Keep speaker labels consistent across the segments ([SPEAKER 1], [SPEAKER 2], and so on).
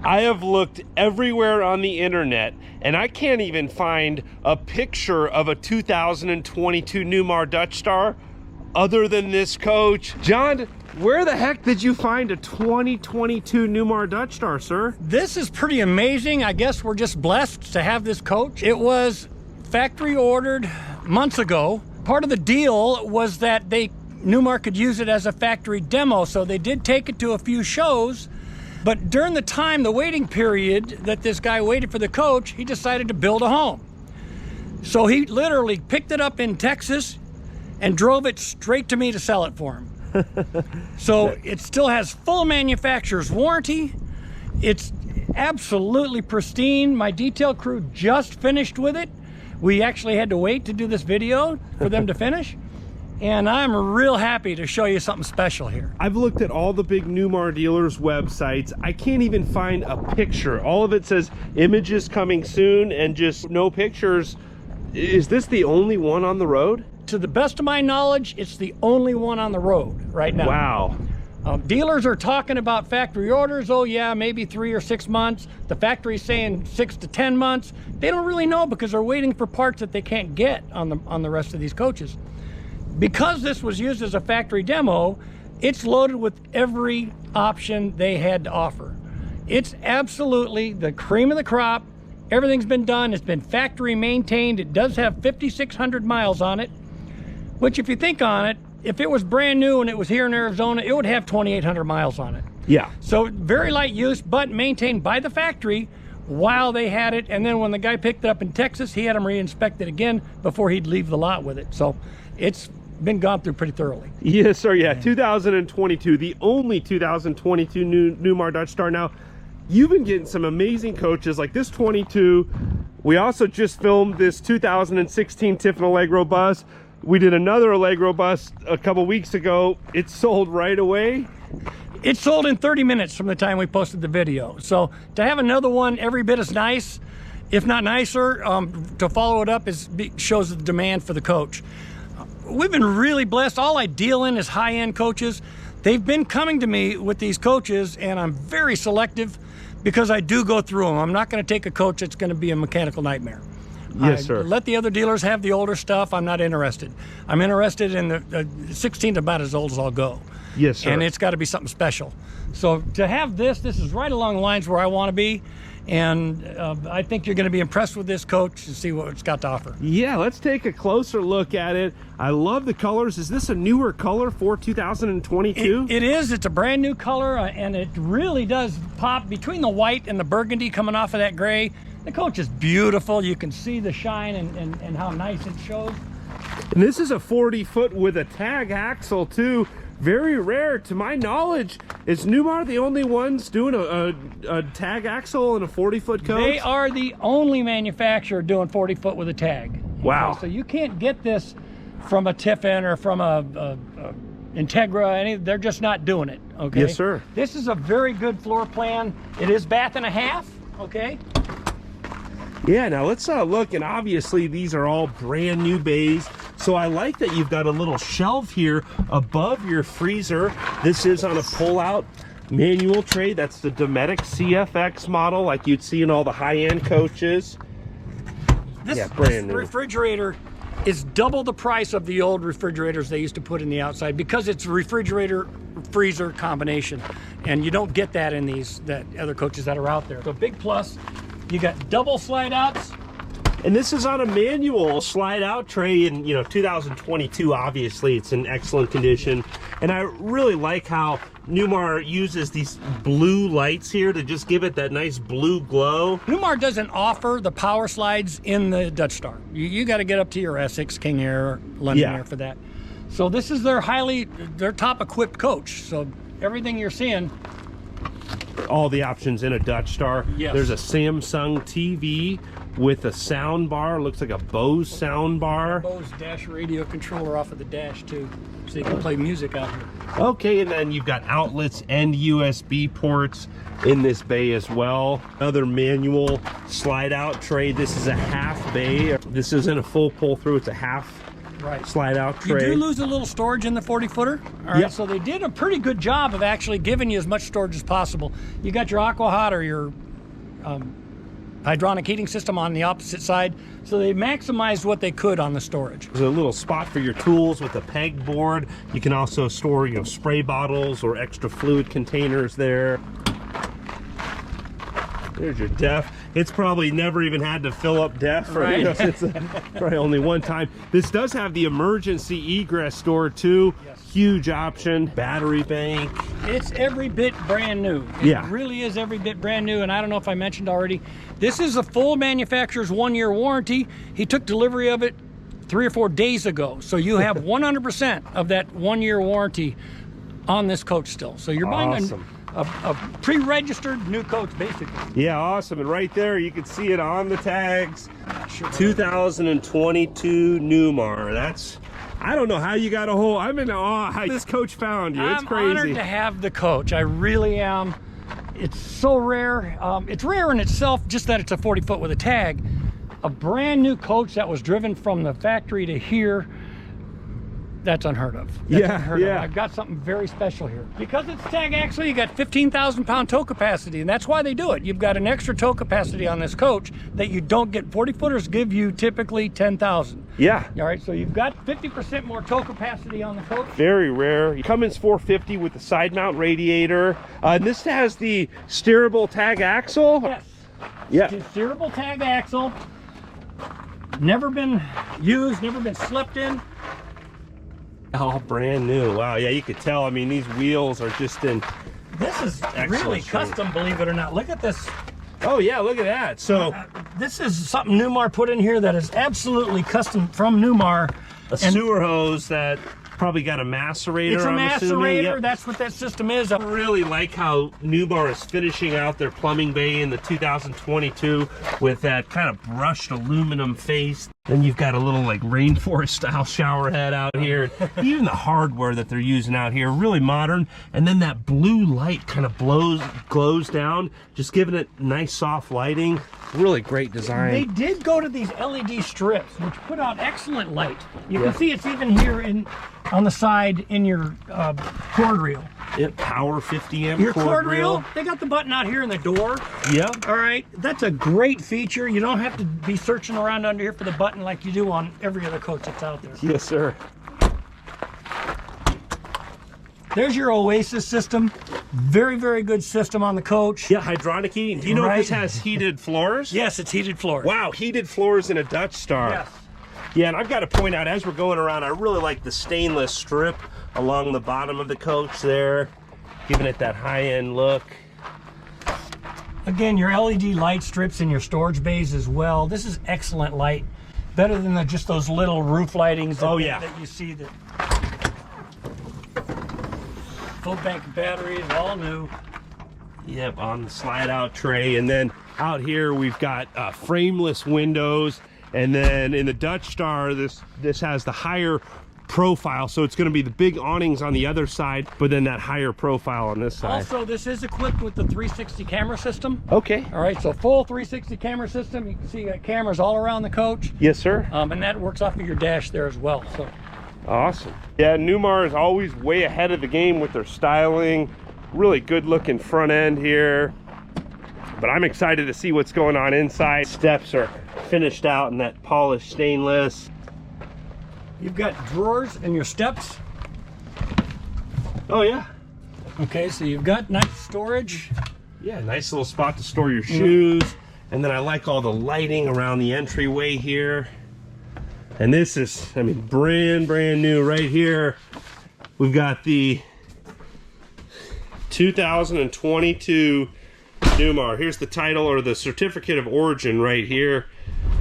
[SPEAKER 1] I have looked everywhere on the internet and I can't even find a picture of a 2022 Newmar Dutch Star other than this coach. John, where the heck did you find a 2022 Newmar Dutch Star, sir?
[SPEAKER 2] This is pretty amazing. I guess we're just blessed to have this coach. It was factory ordered months ago. Part of the deal was that Newmar could use it as a factory demo, so they did take it to a few shows. But during the waiting period that this guy waited for the coach, he decided to build a home. So he literally picked it up in Texas and drove it straight to me to sell it for him. So it still has full manufacturer's warranty. It's absolutely pristine. My detail crew just finished with it. We actually had to wait to do this video for them to finish. And I'm real happy to show you something special here.
[SPEAKER 1] I've looked at all the big Newmar dealers' websites. I can't even find a picture. All of it says images coming soon and just no pictures. Is this the only one on the road?
[SPEAKER 2] To the best of my knowledge, it's the only one on the road right now.
[SPEAKER 1] Wow.
[SPEAKER 2] Dealers are talking about factory orders. Oh yeah, maybe 3 or 6 months. The factory's saying 6 to 10 months. They don't really know because they're waiting for parts that they can't get on the rest of these coaches. Because this was used as a factory demo, it's loaded with every option they had to offer. It's absolutely the cream of the crop. Everything's been done. It's been factory maintained. It does have 5,600 miles on it, which if you think on it, if it was brand new and it was here in Arizona, it would have 2,800 miles on it.
[SPEAKER 1] Yeah.
[SPEAKER 2] So very light use, but maintained by the factory while they had it. And then when the guy picked it up in Texas, he had them re-inspected again before he'd leave the lot with it. So it's been gone through pretty thoroughly.
[SPEAKER 1] Yes, sir. Yeah, 2022, the only 2022 Newmar Dutch Star. Now, you've been getting some amazing coaches like this 22. We also just filmed this 2016 Tiffin Allegro bus. We did another Allegro bus a couple weeks ago. It sold right away.
[SPEAKER 2] It sold in 30 minutes from the time we posted the video. So to have another one every bit as nice, if not nicer, to follow it up shows the demand for the coach. We've been really blessed. All I deal in is high-end coaches. They've been coming to me with these coaches, and I'm very selective because I do go through them. I'm not going to take a coach that's going to be a mechanical nightmare.
[SPEAKER 1] Yes, sir.
[SPEAKER 2] Let the other dealers have the older stuff. I'm not interested. I'm interested in the 16 about as old as I'll go.
[SPEAKER 1] Yes, sir.
[SPEAKER 2] And it's got to be something special. So to have this is right along the lines where I want to be. And I think you're going to be impressed with this coach and see what it's got to offer.
[SPEAKER 1] Yeah, let's take a closer look at it. I love the colors. Is this a newer color for 2022?
[SPEAKER 2] It is. It's a brand new color, and it really does pop between the white and the burgundy coming off of that gray. The coach is beautiful. You can see the shine and how nice it shows.
[SPEAKER 1] And this is a 40-foot with a tag axle too. Very rare, to my knowledge. Is Newmar the only ones doing a tag axle and a 40-foot coach?
[SPEAKER 2] They are the only manufacturer doing 40-foot with a tag.
[SPEAKER 1] Wow.
[SPEAKER 2] Okay, so you can't get this from a Tiffin or from a Integra. They're just not doing it. Okay.
[SPEAKER 1] Yes, sir.
[SPEAKER 2] This is a very good floor plan. It is bath and a half. Okay.
[SPEAKER 1] Yeah, now let's look, and obviously these are all brand new bays. So I like that you've got a little shelf here above your freezer. This is on a pull-out manual tray. That's the Dometic CFX model like you'd see in all the high-end coaches.
[SPEAKER 2] This refrigerator is double the price of the old refrigerators they used to put in the outside because it's a refrigerator freezer combination, and you don't get that in that other coaches that are out there. So big plus. You got double slide outs.
[SPEAKER 1] And this is on a manual slide out tray in 2022. Obviously it's in excellent condition, and I really like how Newmar uses these blue lights here to just give it that nice blue glow.
[SPEAKER 2] Newmar doesn't offer the power slides in the Dutch Star. You got to get up to your Essex, King Air, or London Air for that. So this is their top equipped coach. So everything you're seeing,
[SPEAKER 1] all the options in a Dutch Star.
[SPEAKER 2] Yes.
[SPEAKER 1] There's a Samsung TV with a sound bar. Looks like a Bose sound bar.
[SPEAKER 2] Bose dash radio controller off of the dash too, so you can play music out here.
[SPEAKER 1] Okay, and then you've got outlets and USB ports in this bay as well. Another manual slide out tray. This is a half bay. This isn't a full pull through, it's a half slide out
[SPEAKER 2] You
[SPEAKER 1] tray.
[SPEAKER 2] do lose a little storage in the 40-footer. All right, so they did a pretty good job of actually giving you as much storage as possible. You got your aqua hot or your hydronic heating system on the opposite side, so they maximized what they could on the storage.
[SPEAKER 1] There's a little spot for your tools with a peg board. You can also store, you know, spray bottles or extra fluid containers there. There's your def. It's probably never even had to fill up def, or, you know, it's probably only one time. This does have the emergency egress door too. Huge option. Battery bank.
[SPEAKER 2] It's every bit brand new. It really is every bit brand new. And I don't know if I mentioned already, this is a full manufacturer's 1-year warranty. He took delivery of it 3 or 4 days ago. So you have 100% of that 1-year warranty on this coach still. So you're buying a pre-registered new coach, basically.
[SPEAKER 1] Yeah, awesome. And right there, you can see it on the tags. 2022 Newmar. That's, I don't know how you got a hold. I'm in awe how this coach found you. It's crazy.
[SPEAKER 2] I'm honored to have the coach. I really am. It's so rare. It's rare in itself, just that it's a 40-foot with a tag. A brand new coach that was driven from the factory to here. That's unheard of. That's unheard of. I've got something very special here. Because it's tag axle, you got 15,000 pound tow capacity, and that's why they do it. You've got an extra tow capacity on this coach that you don't get. 40-footers give you typically 10,000.
[SPEAKER 1] Yeah.
[SPEAKER 2] All right, so you've got 50% more tow capacity on the coach.
[SPEAKER 1] Very rare. Cummins 450 with the side mount radiator. And this has the steerable tag axle.
[SPEAKER 2] Yes.
[SPEAKER 1] Yeah.
[SPEAKER 2] Steerable tag axle. Never been used, never been slept in.
[SPEAKER 1] All brand new. Wow, yeah, you could tell. I mean, these wheels are just in.
[SPEAKER 2] This is really custom, believe it or not. Look at this.
[SPEAKER 1] Oh yeah, look at that. So
[SPEAKER 2] this is something Newmar put in here that is absolutely custom from Newmar.
[SPEAKER 1] A sewer hose that probably got a macerator.
[SPEAKER 2] It's a macerator.
[SPEAKER 1] Yep.
[SPEAKER 2] That's what that system is.
[SPEAKER 1] I really like how Newmar is finishing out their plumbing bay in the 2022 with that kind of brushed aluminum face. Then you've got a little like rainforest style shower head out here. Even the hardware that they're using out here, really modern. And then that blue light kind of glows down, just giving it nice soft lighting. Really great design.
[SPEAKER 2] They did go to these LED strips, which put out excellent light. You can see it's even here on the side in your cord reel.
[SPEAKER 1] Yep, power 50 amp
[SPEAKER 2] your cord reel. They got the button out here in the door.
[SPEAKER 1] Yep.
[SPEAKER 2] All right, that's a great feature. You don't have to be searching around under here for the button like you do on every other coach that's out there.
[SPEAKER 1] Yes, sir.
[SPEAKER 2] There's your Oasis system. Very, very good system on the coach.
[SPEAKER 1] Yeah, hydronic heating. Do you know if this has heated floors?
[SPEAKER 2] Yes, it's heated floors.
[SPEAKER 1] Wow, heated floors in a Dutch Star.
[SPEAKER 2] Yes.
[SPEAKER 1] Yeah, and I've got to point out, as we're going around, I really like the stainless strip along the bottom of the coach there, giving it that high-end look.
[SPEAKER 2] Again, your LED light strips in your storage bays as well. This is excellent light. Better than just those little roof lightings that you see. That full bank of batteries, all new.
[SPEAKER 1] Yep, on the slide-out tray. And then out here, we've got frameless windows. And then in the Dutch Star, this has the higher profile, so it's going to be the big awnings on the other side, but then that higher profile on this side.
[SPEAKER 2] Also, this is equipped with the 360 camera system.
[SPEAKER 1] Okay.
[SPEAKER 2] All right, so full 360 camera system. You can see cameras all around the coach.
[SPEAKER 1] Yes, sir.
[SPEAKER 2] And that works off of your dash there as well. So
[SPEAKER 1] awesome. Yeah, Newmar is always way ahead of the game with their styling. Really good looking front end here. But I'm excited to see what's going on inside. Steps are finished out in that polished stainless.
[SPEAKER 2] You've got drawers in your steps.
[SPEAKER 1] Oh yeah.
[SPEAKER 2] Okay, so you've got nice storage.
[SPEAKER 1] Yeah, nice little spot to store your shoes. And then I like all the lighting around the entryway here. And this is, I mean, brand new right here. We've got the 2022 Newmar. Here's the title, or the certificate of origin right here.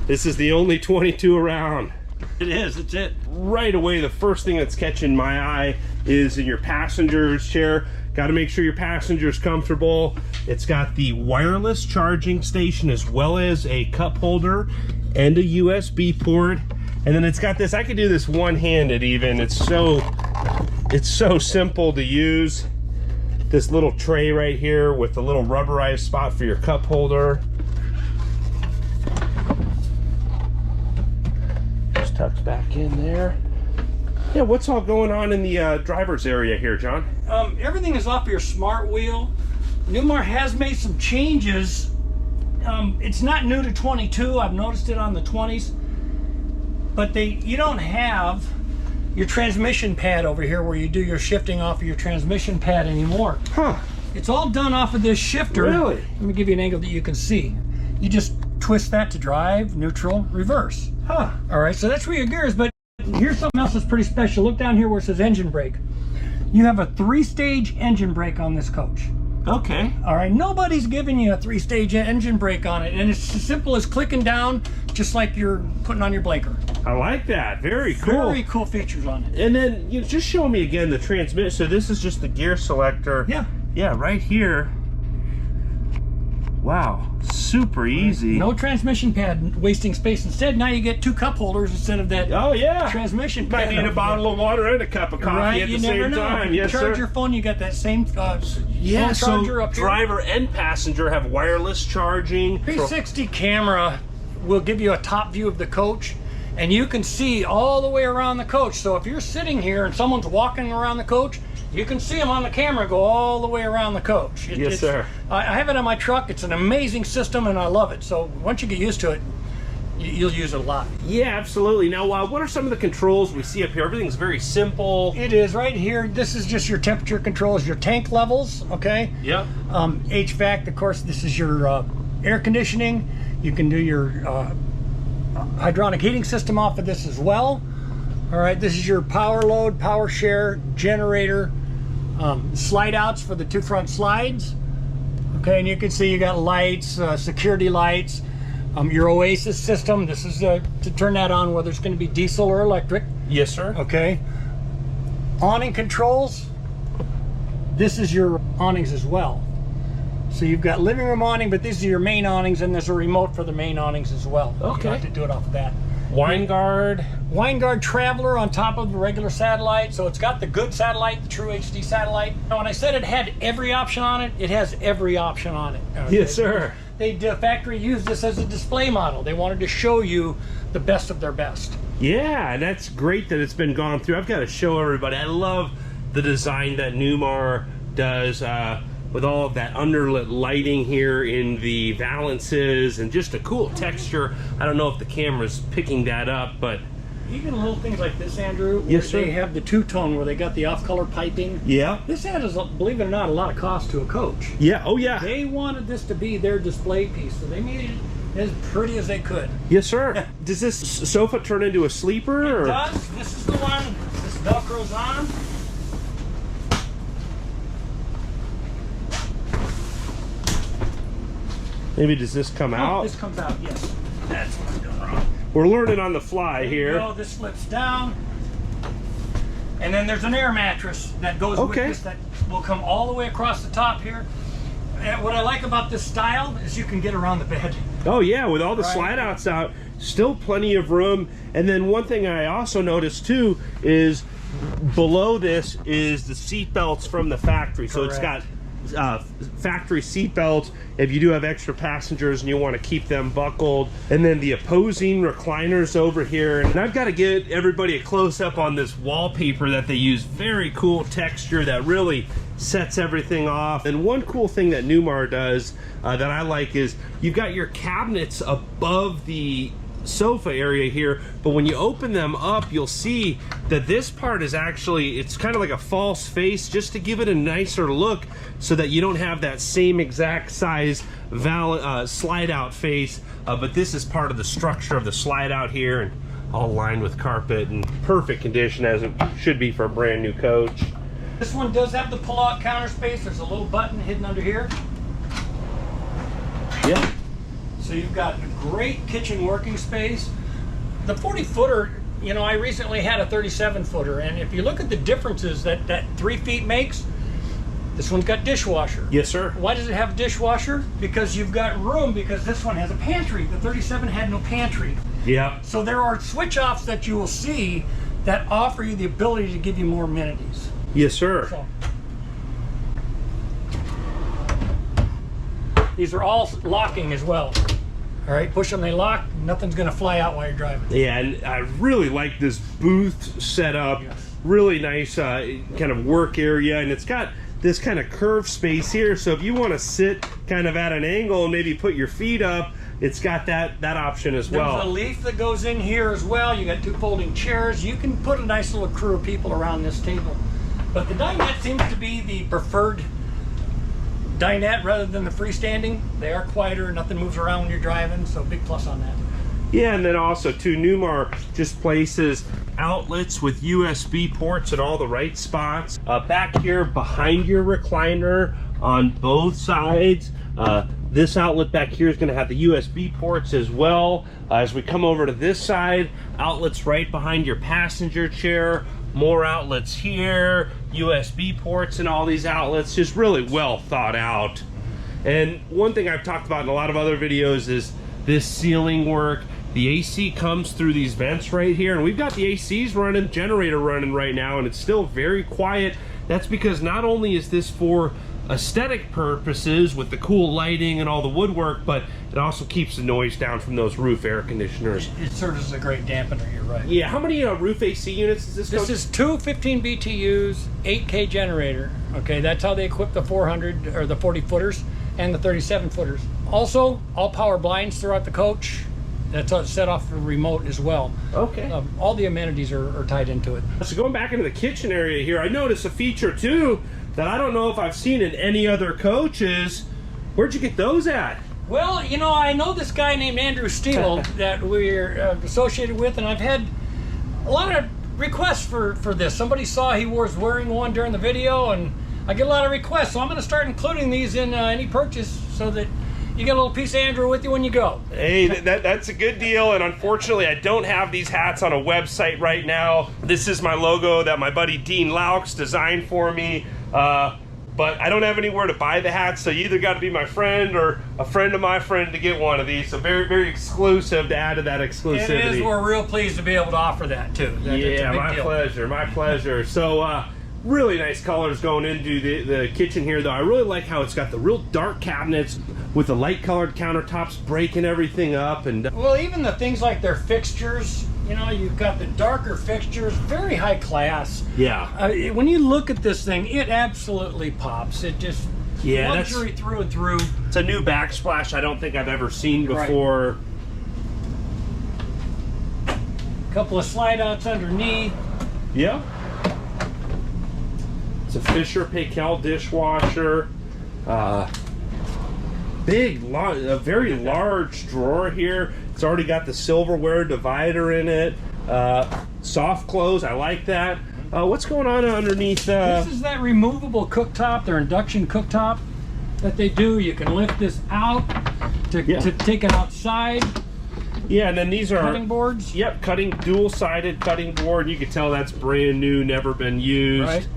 [SPEAKER 1] This is the only 22 around.
[SPEAKER 2] It is, it's it.
[SPEAKER 1] Right away, the first thing that's catching my eye is in your passenger's chair. Got to make sure your passenger's comfortable. It's got the wireless charging station as well as a cup holder and a USB port. And then it's got this, I could do this one-handed even. It's so simple to use. This little tray right here with a little rubberized spot for your cup holder. Just tucks back in there. Yeah, what's all going on in the driver's area here, John?
[SPEAKER 2] Everything is off your smart wheel. Newmar has made some changes. It's not new to 22. I've noticed it on the 20s. But you don't have your transmission pad over here where you do your shifting off of your transmission pad anymore.
[SPEAKER 1] Huh.
[SPEAKER 2] It's all done off of this shifter.
[SPEAKER 1] Really?
[SPEAKER 2] Let me give you an angle that you can see. You just twist that to drive, neutral, reverse.
[SPEAKER 1] Huh.
[SPEAKER 2] All right, so that's where your gear is. But here's something else that's pretty special. Look down here where it says engine brake. You have a 3-stage engine brake on this coach.
[SPEAKER 1] Okay.
[SPEAKER 2] All right, nobody's giving you a 3-stage engine brake on it, and it's as simple as clicking down, just like you're putting on your blinker.
[SPEAKER 1] I like that. Very cool.
[SPEAKER 2] Very cool features on it.
[SPEAKER 1] And then you just show me again the transmission. So this is just the gear selector.
[SPEAKER 2] Yeah.
[SPEAKER 1] Yeah, right here. Wow, super easy.
[SPEAKER 2] No transmission pad wasting space. Instead, now you get 2 cup holders instead of that.
[SPEAKER 1] Oh yeah.
[SPEAKER 2] Transmission
[SPEAKER 1] Might
[SPEAKER 2] pad.
[SPEAKER 1] need a bottle of water and a cup of coffee
[SPEAKER 2] Right,
[SPEAKER 1] at the
[SPEAKER 2] you
[SPEAKER 1] same
[SPEAKER 2] never know.
[SPEAKER 1] time.
[SPEAKER 2] You
[SPEAKER 1] Yes,
[SPEAKER 2] charge
[SPEAKER 1] sir.
[SPEAKER 2] your phone, you got that same
[SPEAKER 1] Yeah,
[SPEAKER 2] phone
[SPEAKER 1] so
[SPEAKER 2] charger up here.
[SPEAKER 1] driver and passenger have wireless charging.
[SPEAKER 2] 360 camera will give you a top view of the coach, and you can see all the way around the coach. So if you're sitting here and someone's walking around the coach, you can see them on the camera go all the way around the coach.
[SPEAKER 1] Yes, sir.
[SPEAKER 2] I have it on my truck. It's an amazing system, and I love it. So once you get used to it, you'll use it a lot.
[SPEAKER 1] Yeah, absolutely. Now, what are some of the controls we see up here? Everything's very simple.
[SPEAKER 2] It is right here. This is just your temperature controls, your tank levels, okay?
[SPEAKER 1] Yep.
[SPEAKER 2] HVAC, of course, this is your air conditioning. You can do your hydronic heating system off of this as well. All right, this is your power load, power share, generator, slide outs for the 2 front slides. Okay, and you can see you got lights, security lights, your Oasis system. This is to turn that on whether it's going to be diesel or electric.
[SPEAKER 1] Yes, sir.
[SPEAKER 2] Okay. Awning controls. This is your awnings as well. So you've got living room awning, but these are your main awnings, and there's a remote for the main awnings as well.
[SPEAKER 1] Okay.
[SPEAKER 2] You have to do it off of that.
[SPEAKER 1] Wine guard.
[SPEAKER 2] Wine guard traveler on top of the regular satellite, so it's got the good satellite, the true HD satellite. Now, when I said it had every option on it, it has every option on it.
[SPEAKER 1] Yes, sir.
[SPEAKER 2] The factory used this as a display model. They wanted to show you the best of their best.
[SPEAKER 1] Yeah, and that's great that it's been gone through. I've got to show everybody. I love the design that Newmar does with all of that underlit lighting here in the valances and just a cool texture. I don't know if the camera's picking that up, but
[SPEAKER 2] Even little things like this, Andrew,
[SPEAKER 1] yes, sir.
[SPEAKER 2] They have the two-tone where they got the off-color piping.
[SPEAKER 1] Yeah.
[SPEAKER 2] This adds, believe it or not, a lot of cost to a coach.
[SPEAKER 1] Yeah, oh yeah.
[SPEAKER 2] They wanted this to be their display piece, so they made it as pretty as they could.
[SPEAKER 1] Yes, sir. Does this sofa turn into a sleeper?
[SPEAKER 2] It does. This is the one. This Velcro's on.
[SPEAKER 1] Maybe does this come out?
[SPEAKER 2] This comes out, yes. That's what I'm doing wrong.
[SPEAKER 1] We're learning on the fly here.
[SPEAKER 2] Go. This slips down. And then there's an air mattress that goes with this that will come all the way across the top here. And what I like about this style is you can get around the bed.
[SPEAKER 1] Oh yeah, with all the slide outs out, still plenty of room. And then one thing I also noticed too is below this is the seat belts from the factory. So it's got factory seat belts if you do have extra passengers and you want to keep them buckled, and then the opposing recliners over here. And I've got to get everybody a close-up on this wallpaper that they use. Very cool texture that really sets everything off. And one cool thing that Newmar does that I like is you've got your cabinets above the sofa area here, but when you open them up you'll see that this part is actually, it's kind of like a false face just to give it a nicer look so that you don't have that same exact size slide out face, but this is part of the structure of the slide out here and all lined with carpet and perfect condition as it should be for a brand new coach.
[SPEAKER 2] This one does have the pull-out counter space. There's a little button hidden under here.
[SPEAKER 1] Yeah.
[SPEAKER 2] So you've got a great kitchen working space. The 40-footer, you know, I recently had a 37-footer, and if you look at the differences that 3 feet makes, this one's got dishwasher.
[SPEAKER 1] Yes, sir.
[SPEAKER 2] Why does it have a dishwasher? Because you've got room, because this one has a pantry. The 37 had no pantry.
[SPEAKER 1] Yeah.
[SPEAKER 2] So there are switch-offs that you will see that offer you the ability to give you more amenities.
[SPEAKER 1] Yes, sir.
[SPEAKER 2] So, these are all locking as well. All right, push them, they lock, nothing's gonna fly out while you're driving.
[SPEAKER 1] Yeah, and I really like this booth setup.
[SPEAKER 2] Yes.
[SPEAKER 1] Really nice kind of work area, and it's got this kind of curved space here, so if you want to sit kind of at an angle and maybe put your feet up, it's got that option as well.
[SPEAKER 2] There's a leaf that goes in here as well. You got 2 folding chairs. You can put a nice little crew of people around this table. But the dinette seems to be the preferred dinette rather than the freestanding. They are quieter, nothing moves around when you're driving, so big plus on that.
[SPEAKER 1] Yeah, and then also too, Newmar just places outlets with USB ports at all the right spots. Back here behind your recliner on both sides, this outlet back here is going to have the USB ports as well. As we come over to this side, outlets right behind your passenger chair, more outlets here, USB ports and all these outlets, just really well thought out. And one thing I've talked about in a lot of other videos is this ceiling work. The AC comes through these vents right here, and we've got the ACs running, generator running right now, and it's still very quiet. That's because not only is this for aesthetic purposes with the cool lighting and all the woodwork, but it also keeps the noise down from those roof air conditioners.
[SPEAKER 2] It serves as a great dampener, you're right.
[SPEAKER 1] Yeah, how many roof AC units is this?
[SPEAKER 2] This is 2 15 BTUs, 8K generator. Okay, that's how they equip the 400 or the 40 footers and the 37 footers. Also, all power blinds throughout the coach. That's set off the remote as well.
[SPEAKER 1] Okay.
[SPEAKER 2] All the amenities are tied into it.
[SPEAKER 1] So going back into the kitchen area here, I noticed a feature too that I don't know if I've seen in any other coaches. Where'd you get those at?
[SPEAKER 2] Well, you know, I know this guy named Andrew Steele that we're associated with, and I've had a lot of requests for this. Somebody saw he was wearing one during the video, and I get a lot of requests, so I'm going to start including these in any purchase so that you get a little piece of Andrew with you when you go.
[SPEAKER 1] Hey, that's a good deal, and unfortunately I don't have these hats on a website right now. This is my logo that my buddy Dean Laux designed for me, but I don't have anywhere to buy the hats, so you either got to be my friend or a friend of my friend to get one of these. So very, very exclusive to add to that exclusivity.
[SPEAKER 2] It is. We're real pleased to be able to offer that too.
[SPEAKER 1] Yeah, my pleasure, my pleasure. So really nice colors going into the kitchen here, though. I really like how it's got the real dark cabinets with the light colored countertops breaking everything up. And
[SPEAKER 2] well, even the things like their fixtures, you know, you've got the darker fixtures, very high class.
[SPEAKER 1] Yeah.
[SPEAKER 2] When you look at this thing, it absolutely pops. It just luxury through and through.
[SPEAKER 1] It's a new backsplash I don't think I've ever seen before.
[SPEAKER 2] Right. Couple of slide outs underneath.
[SPEAKER 1] Yeah. It's a Fisher Paykel dishwasher. A very large drawer here. It's already got the silverware divider in it. Soft close, I like that. What's going on underneath?
[SPEAKER 2] This is that removable cooktop, their induction cooktop that they do. You can lift this out to take it outside.
[SPEAKER 1] Yeah, and then these are
[SPEAKER 2] cutting boards.
[SPEAKER 1] Yep, dual-sided cutting board. You can tell that's brand new, never been used.
[SPEAKER 2] Right.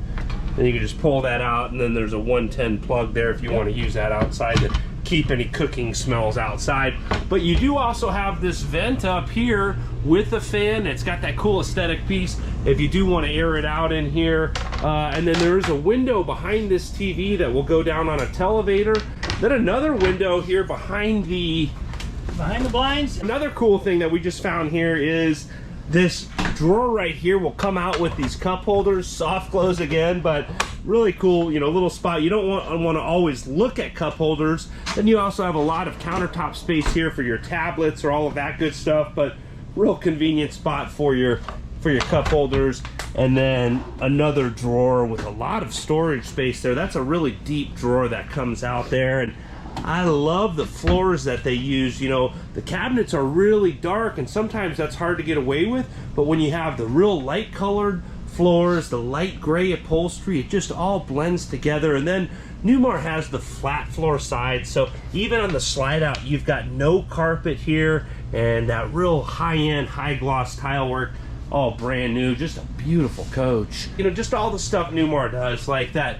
[SPEAKER 1] And you can just pull that out, and then there's a 110 plug there if you want to use that outside to keep any cooking smells outside. But you do also have this vent up here with a fan. It's got that cool aesthetic piece if you do want to air it out in here. And then there's a window behind this TV that will go down on a televator. Then another window here behind the
[SPEAKER 2] blinds.
[SPEAKER 1] Another cool thing that we just found here is this drawer right here will come out with these cup holders, soft close again, but really cool, you know, little spot. You don't want to always look at cup holders. Then you also have a lot of countertop space here for your tablets or all of that good stuff, but real convenient spot for your cup holders. And then another drawer with a lot of storage space there. That's a really deep drawer that comes out there. And I love the floors that they use. You know, the cabinets are really dark, and sometimes that's hard to get away with, but when you have the real light colored floors, the light gray upholstery, it just all blends together. And then Newmar has the flat floor side, so even on the slide out, you've got no carpet here, and that real high-end, high-gloss tile work, all brand new. Just a beautiful coach. You know, just all the stuff Newmar does, like that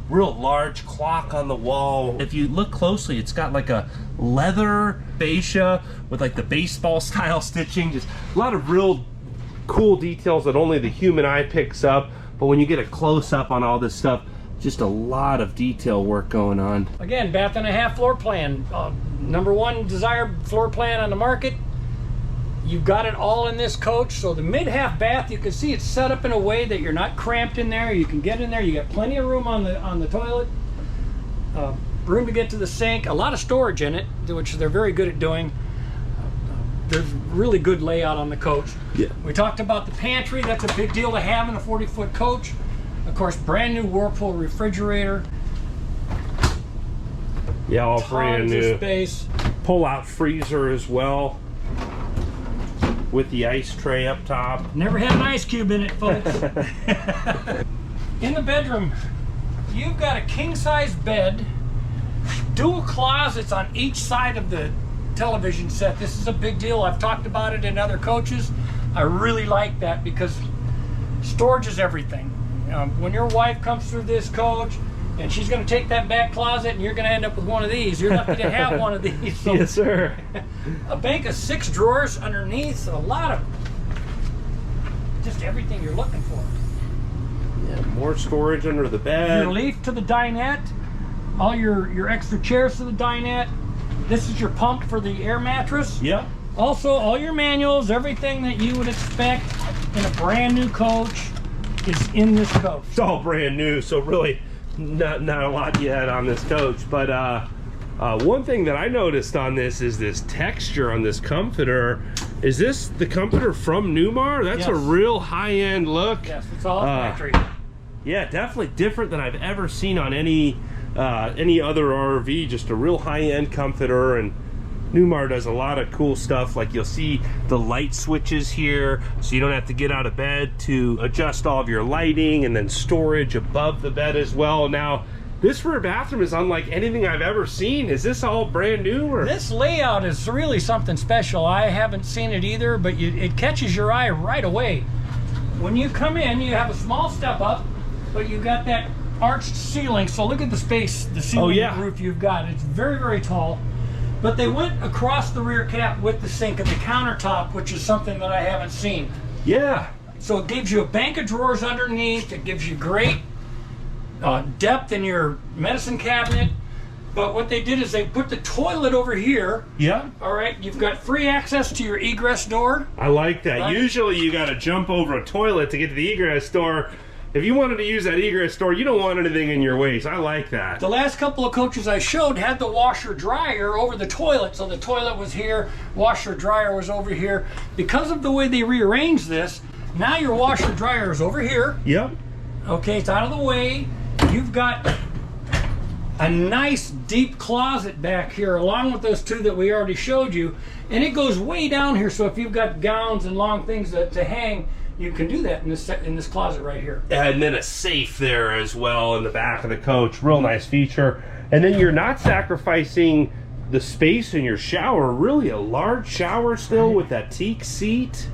[SPEAKER 1] real large clock on the wall. If you look closely, it's got like a leather fascia with like the baseball style stitching. Just a lot of real cool details that only the human eye picks up. But when you get a close up on all this stuff, Just a lot of detail work going on.
[SPEAKER 2] Again, bath and a half floor plan. Number one desired floor plan on the market. You've got it all in this coach. So the mid-half bath, you can see it's set up in a way that you're not cramped in there. You can get in there. You got plenty of room on the toilet. Room to get to the sink. A lot of storage in it, which they're very good at doing. There's really good layout on the coach.
[SPEAKER 1] Yeah.
[SPEAKER 2] We talked about the pantry. That's a big deal to have in a 40-foot coach. Of course, brand new Whirlpool refrigerator.
[SPEAKER 1] Yeah, all brand new.
[SPEAKER 2] Space.
[SPEAKER 1] Pull-out freezer as well, with the ice tray up top.
[SPEAKER 2] Never had an ice cube in it, folks. In the bedroom, you've got a king-size bed, dual closets on each side of the television set. This is a big deal. I've talked about it in other coaches. I really like that because storage is everything. When your wife comes through this coach and she's going to take that back closet and you're going to end up with one of these. You're lucky to have one of these. So
[SPEAKER 1] yes, sir.
[SPEAKER 2] A bank of 6 drawers underneath, a lot of just everything you're looking for.
[SPEAKER 1] Yeah, more storage under the bed.
[SPEAKER 2] Your leaf to the dinette, all your extra chairs to the dinette. This is your pump for the air mattress.
[SPEAKER 1] Yep.
[SPEAKER 2] Also, all your manuals, everything that you would expect in a brand new coach is in this coach.
[SPEAKER 1] It's all brand new, so really not a lot yet on this coach. But one thing that I noticed on this is this texture on this comforter. Is this the comforter from Newmar? That's a real high-end look.
[SPEAKER 2] Yes, it's all factory.
[SPEAKER 1] Yeah, definitely different than I've ever seen on any other RV. Just a real high-end comforter, and Newmar does a lot of cool stuff. Like you'll see the light switches here, so you don't have to get out of bed to adjust all of your lighting, and then storage above the bed as well. Now, this rear bathroom is unlike anything I've ever seen. Is this all brand new? Or?
[SPEAKER 2] This layout is really something special. I haven't seen it either, but it catches your eye right away. When you come in, you have a small step up, but you got that arched ceiling. So look at the space, the ceiling roof you've got. It's very, very tall. But they went across the rear cap with the sink and the countertop, which is something that I haven't seen.
[SPEAKER 1] Yeah.
[SPEAKER 2] So it gives you a bank of drawers underneath. It gives you great depth in your medicine cabinet. But what they did is they put the toilet over here.
[SPEAKER 1] Yeah.
[SPEAKER 2] All right. You've got free access to your egress door.
[SPEAKER 1] I like that.
[SPEAKER 2] Right?
[SPEAKER 1] Usually you got to jump over a toilet to get to the egress door. If you wanted to use that egress door, you don't want anything in your way. So I like that.
[SPEAKER 2] The last couple of coaches I showed had the washer dryer over the toilet. So the toilet was here, washer dryer was over here. Because of the way they rearranged this, now your washer dryer is over here.
[SPEAKER 1] Yep.
[SPEAKER 2] Okay, it's out of the way. You've got a nice deep closet back here along with those 2 that we already showed you. And it goes way down here. So if you've got gowns and long things to hang, you can do that in this closet right here.
[SPEAKER 1] And then a safe there as well in the back of the coach. Real nice feature. And then you're not sacrificing the space in your shower. Really a large shower still with that teak seat.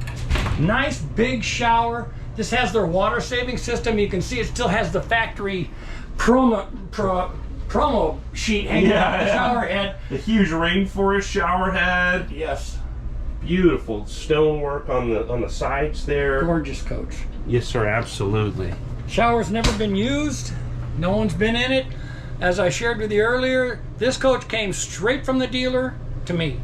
[SPEAKER 2] Nice big shower. This has their water saving system. You can see it still has the factory promo sheet hanging off the shower head.
[SPEAKER 1] The huge rainforest shower head.
[SPEAKER 2] Yes.
[SPEAKER 1] Beautiful stonework on the sides there.
[SPEAKER 2] Gorgeous coach.
[SPEAKER 1] Yes, sir, absolutely.
[SPEAKER 2] Shower's never been used. No one's been in it. As I shared with you earlier, this coach came straight from the dealer to me.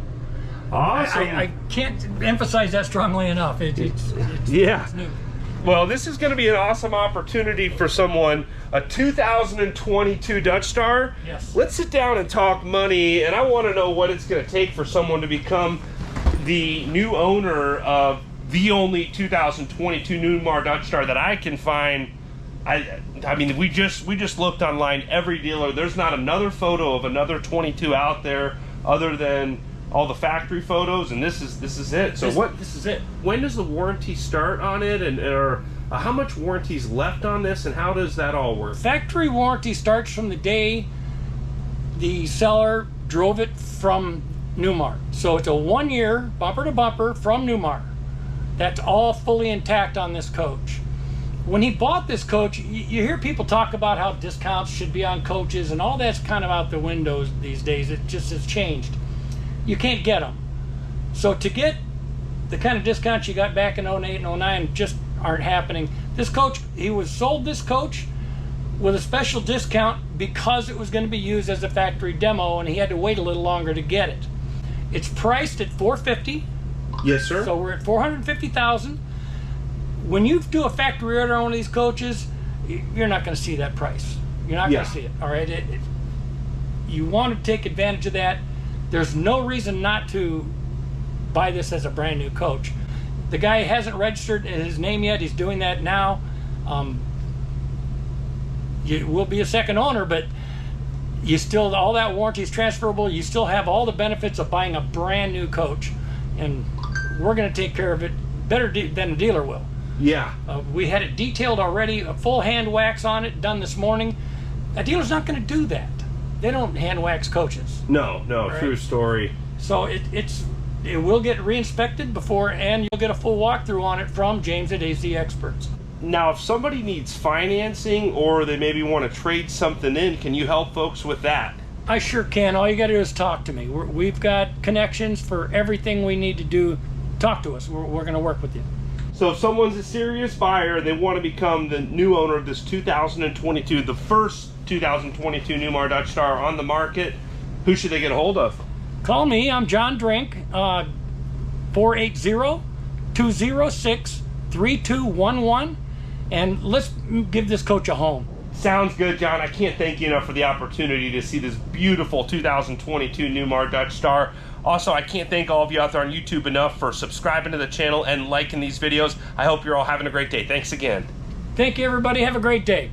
[SPEAKER 1] Awesome.
[SPEAKER 2] I can't emphasize that strongly enough. It's new.
[SPEAKER 1] Well, this is going to be an awesome opportunity for someone. A 2022 Dutch Star.
[SPEAKER 2] Yes.
[SPEAKER 1] Let's sit down and talk money, and I want to know what it's going to take for someone to become the new owner of the only 2022 Newmar Dutch Star that I can find. I mean, we just looked online. Every dealer, there's not another photo of another 22 out there other than all the factory photos, and this is it. So
[SPEAKER 2] this is it.
[SPEAKER 1] When does the warranty start on it, or how much warranty is left on this, and how does that all work?
[SPEAKER 2] Factory warranty starts from the day the seller drove it from Newmar. So it's a 1-year bumper to bumper from Newmar. That's all fully intact on this coach. When he bought this coach, you hear people talk about how discounts should be on coaches, and all that's kind of out the window these days. It just has changed. You can't get them. So to get the kind of discounts you got back in 08 and 09 just aren't happening. This coach, he was sold this coach with a special discount because it was going to be used as a factory demo and he had to wait a little longer to get it. It's priced at $450,000.
[SPEAKER 1] Yes, sir.
[SPEAKER 2] So we're at $450,000. When you do a factory order on one of these coaches, you're not going to see that price. You're not going to see it. All right. You want to take advantage of that. There's no reason not to buy this as a brand new coach. The guy hasn't registered his name yet. He's doing that now. You will be a second owner, but you still, all that warranty is transferable. You still have all the benefits of buying a brand new coach, and we're going to take care of it better than a dealer will.
[SPEAKER 1] Yeah.
[SPEAKER 2] We had it detailed already, a full hand wax on it done this morning. A dealer's not going to do that. They don't hand wax coaches.
[SPEAKER 1] No,
[SPEAKER 2] right?
[SPEAKER 1] True story.
[SPEAKER 2] So it will get re-inspected before, and you'll get a full walkthrough on it from James at AZ Experts.
[SPEAKER 1] Now, if somebody needs financing or they maybe want to trade something in, can you help folks with that?
[SPEAKER 2] I sure can. All you got to do is talk to me. We've got connections for everything we need to do. Talk to us. We're going to work with you.
[SPEAKER 1] So if someone's a serious buyer, they want to become the new owner of this 2022, the first 2022 Newmar Dutch Star on the market, who should they get a hold of?
[SPEAKER 2] Call me. I'm John Drink, 480-206-3211, and let's give this coach a home.
[SPEAKER 1] Sounds good, John. I can't thank you enough for the opportunity to see this beautiful 2022 Newmar Dutch Star. Also, I can't thank all of you out there on YouTube enough for subscribing to the channel and liking these videos. I hope you're all having a great day. Thanks again.
[SPEAKER 2] Thank you, everybody. Have a great day.